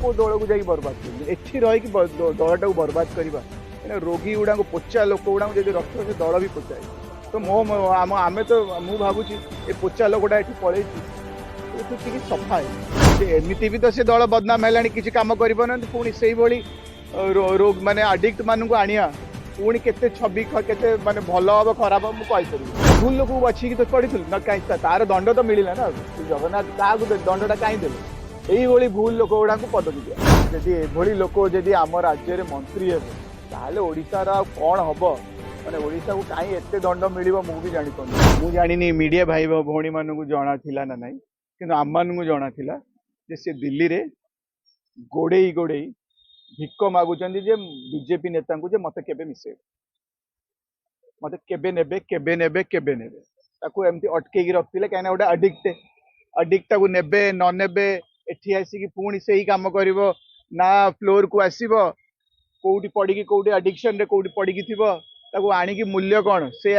को दल को जाकि बर्बाद कर एठी रही दलटा को बर्बाद करवा रोगी गुड़ा पोचा लोक गुड़ा जब रख से दल भी पोचाए तो आम तो मु भावुची ए पोचा लोकटा ये पलि सफा है एमती भी तो से दल बदनाम है किसी कम कर पुणी से रोग माने आडिक्ट मान आनिया पुणी केते छवि केते माने भल हम खराब मुझे कहीपर भूल लोक बाछी तो पड़ी ना कहीं तार दंड तो मिलला ना जगन्नाथ क्या दंडटा कहीं देले यही भूल लोक गुड़ा पदवी दिया जदि एभली लोक जदि आम राज्य में मंत्री हे ओडार कौन हम मैंने ओडिशा को कहीं एत दंड मिल मुझे जानी मुझे जानी मीडिया भाई भौणी मानू जना था ना नाई कि आम मानू जना था सी दिल्ली रे गोड़े गोड़े भिक मागुचंदी जे बीजेपी नेता को जे मते केबे मिसे मते केबे नेबे केबे नेबे केबे नेबे ताकू एमती अटके रखते कहीं गोटे अडिक्ट को नेबे न नेबे एठी आसिकी पुणी से ही काम करिवो ना फ्लोर को आसीबो कोउटी पड़ी कोउटी एडिक्शन रे कोउटी पड़ी थिबो ताकू आनिकी मूल्य कौन से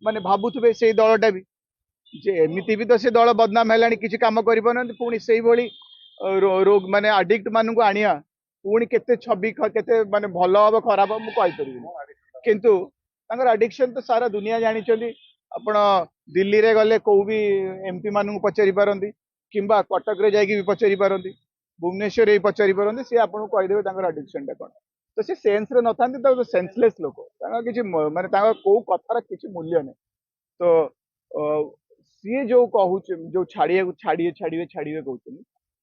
माने भाबुथबे से दलटा भी जे एमती भी तो से दल बदनाम है किसी कम कर पुणी से रोग माने आडिक्ट मान आनिया पुणी केते छवि केते माने भल हम खराब मुझे कहीपर किंतु आडिक्शन तो सारा दुनिया जानी आपण दिल्ली रे गले को भी एमपी मान पचारि पारती किंबा कटक रे जाकि भी पचारि पारती भुवनेश्वर भी पचारि पारती सी आपको कहीदेवे आडिक्शन टा कौन तो सी सेन्स रे न था सेन्सलेस लोक किसी माने कौ कथार किसी मूल्य नहीं तो सी जो कहूँ जो छाड़िए छाड़िए छाड़िए छाड़िए कहते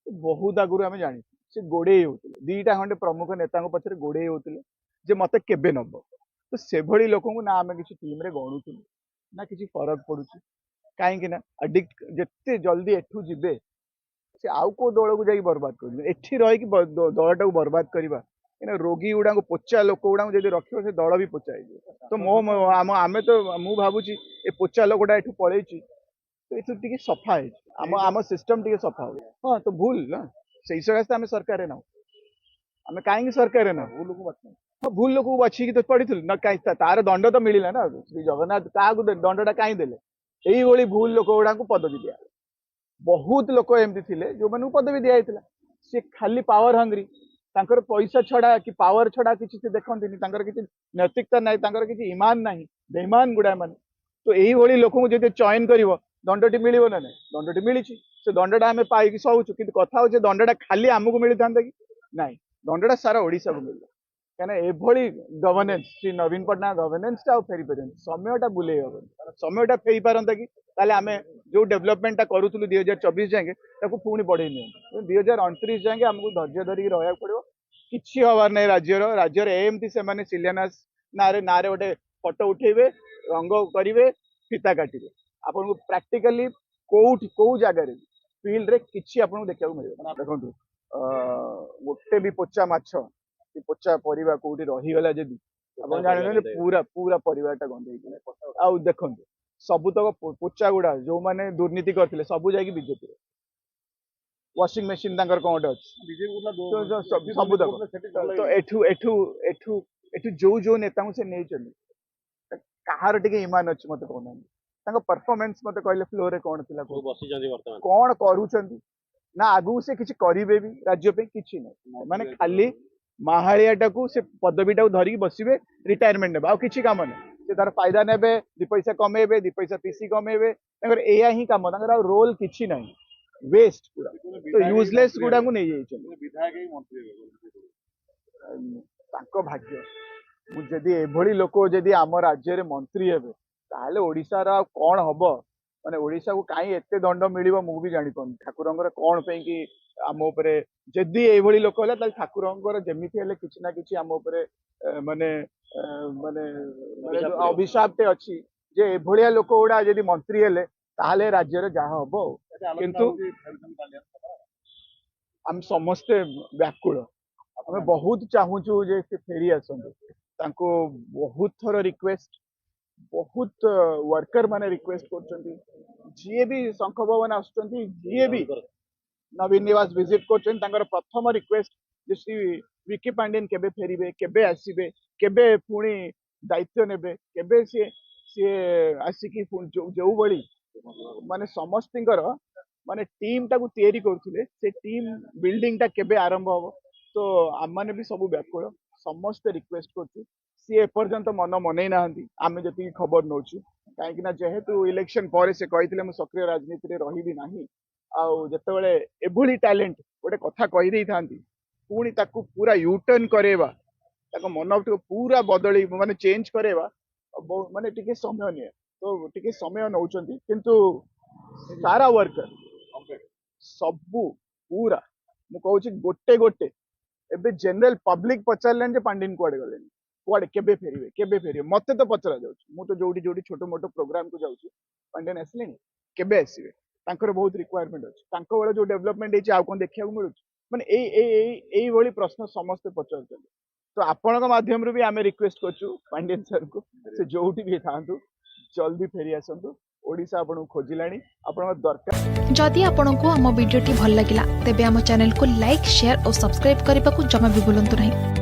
बहुत आगुरी आम जानी सी गोड़े होते दीटा खंडे प्रमुख नेता पचर गोड़े होते जे मत केबे नब तो से भली लोक ना आम किसी टीम रे गणुलु ना किसी फरक पड़ू कहीं अडिक्ट जिते जल्दी एठू जीवे से आउ को दल को जाकि बर्बाद कर एठी रही दलटा को बर्बाद करवा रोगी गुड़ा पोचा लोक गुड़ा जब रख से दल भी पोचाए तो आम तो मु भावुची ए पोचा लोकटा ये पलि तो ये सफा है आम सिस्टम टी सफा हो हाँ तो भूल ना से सकाशे आम सरकार ना आम कहीं सरकार ना हाँ भूल लोक बाछी तो पड़ी ना कहीं तार दंड तो मिलला ना श्री जगन्नाथ क्या दंडटा कहीं देले यही भूल लोक गुड़ा पदवी दिया बहुत लोक एमती थे जो मैंने पदवी दिया सी खाली पावर हंग्री तांकर पैसा छड़ा कि पावर छड़ा किसी से देखती किसी नैतिकता ना किसी ईमान ना बेईमान गुड़ा मान तो यही लोक जो चयन कर दंडटी मिल ना ना दंडटी मिली से दंडटा आम पाई सहूचु कि कथा हो दंडटा खाली आमको मिलता कि ना दंडटा सारा ओडिशा को मिलला क्या एभली गवर्नेंस श्री नवीन पट्टनायक गवर्नेंस फेरी पारे समयटा बुले हम समयटा फेरी पारता कि आम जो डेवलपमेंटा करूँ 2024 जाए पुणी बढ़े नि 2029 जाए आमको धैर्य धरिकी रहा पड़ो कि हबार ना राज्यर एमती से शिलान्यास ना गोटे फटो उठेबे रंग करेंगे फिता काटे आपको प्राक्टिकली कौ जगार फिल्ड रे किसी आपको देखा मिले देखो गोटे भी पोचा माछ कि पोचा परिवा कोठी रहीगला जदि आप जान पूरा पूरा परिवारटा गंधे आउ देखो सबुतक पोचा गुड़ा जो मैंने दुर्नीति करते सबू जाकि बीजेपी वाशिंग मेसीन कौन गोटे अच्छी सबुतक तो एठू एठू एठू एठू जो जो नेता से नहीं कहार टे ईमान अच्छी मत कहना परफॉर्मेंस मत कहले फ्लोर रे कौन थिला कौन करूछंती ना आगु से किसी करिवे भी राज्य पे किसी नहीं माने खाली माहाଳିଆଟା से पदवीटा धरिकी बसवे रिटायरमेंट ने किसी काम नहीं से तार फायदा ने दी पैसा कमेबे दी पैसा पीसी कमेबे एया ही काम रोल किसी ना वेस्ट पूरा तो यूजलेस गुड़ा को नहीं भाग्य जदि एभली लोक जदि आम राज्य में मंत्री हे ताले ओडिशार कौन हम माने ओडिशा को कहीं एत दंड मिल मुझे भी जानी पाऊँ ठाकुर कौन पे कि आम उपरे जदि एभली लोक है ठाकुर जमीती हेले किसी ना किसी आम उपरे माने माने अभिशापटे अच्छी जे एभलिया लोक गुड़ा जदि मंत्री हेले ताले राज्य जहाँ हम किंतु आम समस्ते व्याकुल आम बहुत चाहूँ जे फेरी आसतु बहुत थर रिक्वेस्ट बहुत वर्कर माने रिक्वेस्ट कर जी भी शंख भवन आसुच्ची भी नवीन निवास विजिट कर प्रथम रिक्वेस्ट जे श्री विकी पांडियन केबे फेरिबे केबे आसीबे केबे पुणी दायित्व नेबे केबे सी आसिकी जो बड़ी माने समस्तिंकर माने टीम टाकू तैयारी करथुले से टीम बिल्डिंग टा केबे आरंभ हबो तो आम माने भी सब व्याकुल समस्त रिक्वेस्ट करछु सी एपर्यंत मन मनै नाहंती आमे जति खबर नौछु काहेकि ना जेहेतु इलेक्शन पर से कहिथिले मु सक्रिय राजनीति रे रहिबी नाही आउ जेतेबेले एभली टैलेंट गोटे कथा कहि देई थांती पुणी ताकू पूरा यू टर्न करेवा ताको मन पूरा बदली माने चेंज करेवा माने टिके समय निये तो टिके समय नौचंती किंतु सारा वर्कर सबू पूरा मु कहूची गोटे गोटे एबे जनरल पब्लिक पचारलेन जे पांडिन कुआडे गलेन कुआडे केबे फेरिवे मते तो पचरा जाउची मु तो जोडी जोडी छोटो मोटो प्रोग्राम को जाउची पांडियन आसलेनी केबे आसीबे तांकर बहुत रिक्वायरमेंट अछि तांको वाला जो डेवलपमेंट हेची आ कोन देखिया को मिलुची माने एई भली प्रश्न समस्त पचारछन तो आपनक माध्यम रे भी आमे रिक्वेस्ट करछु पांडियन सर को से जोठी भी थांतु जल्दी फेरी आसंतु ओडिसा आपन खोजिलानी आपन दरकार जदि आपंक आम भिडी भल लगा तेब आम चैनल को लाइक शेयर और सब्सक्राइब करने को जमा भी भूलु नहीं।